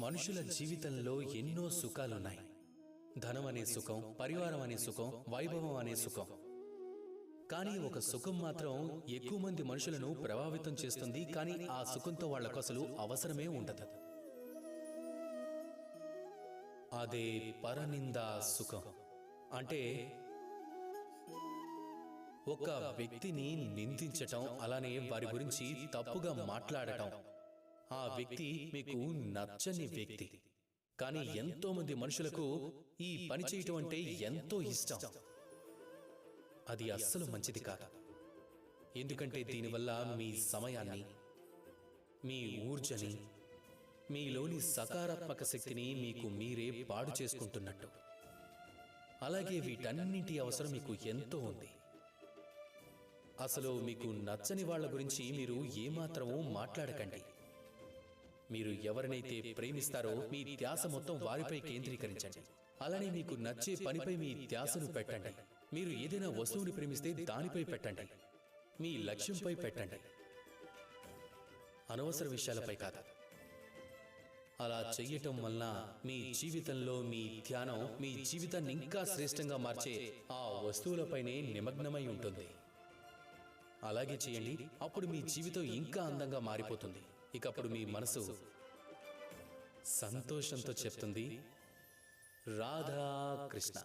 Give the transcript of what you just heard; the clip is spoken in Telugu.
మనుషుల జీవితంలో ఎన్నో సుఖాలున్నాయి. ధనం అనే సుఖం, పరివారం అనే సుఖం, వైభవం అనే సుఖం. కానీ ఒక సుఖం మాత్రం ఎక్కువ మంది మనుషులను ప్రభావితం చేస్తుంది. కానీ ఆ సుఖంతో వాళ్లకు అసలు అవసరమే ఉండదు. అదే పరనిందా సుఖం. అంటే ఒక వ్యక్తిని నిందించటం, అలానే వారి గురించి తప్పుగా మాట్లాడటం. ఆ వ్యక్తి మీకు నచ్చని వ్యక్తి, కానీ ఎంతో మంది మనుషులకు ఈ పని చేయటం అంటే ఎంతో ఇష్టం. అది అస్సలు మంచిది కాదు. ఎందుకంటే దీనివల్ల మీ సమయాన్ని, మీ ఊర్జని, మీలోని సకారాత్మక శక్తిని మీకు మీరే పాడు చేసుకుంటున్నట్టు. అలాగే వీటన్నింటి అవసరం మీకు ఎంతో ఉంది. అసలు మీకు నచ్చని వాళ్ల గురించి మీరు ఏమాత్రమూ మాట్లాడకండి. మీరు ఎవరినైతే ప్రేమిస్తారో మీ ధ్యాస మొత్తం వారిపై కేంద్రీకరించండి. అలానే మీకు నచ్చే పనిపై మీ ధ్యాసను పెట్టండి. మీరు ఏదైనా వస్తువుని ప్రేమిస్తే దానిపై పెట్టండి. మీ లక్ష్యంపై పెట్టండి, అనవసర విషయాలపై కాదు. అలా చెయ్యటం వలన మీ జీవితంలో మీ ధ్యానం మీ జీవితాన్ని ఇంకా శ్రేష్టంగా మార్చే ఆ వస్తువులపైనే నిమగ్నమై ఉంటుంది. అలాగే చేయండి. అప్పుడు మీ జీవితం ఇంకా అందంగా మారిపోతుంది. ఇకప్పుడు మీ మనసు సంతోషంతో చెప్తుంది, రాధా కృష్ణ.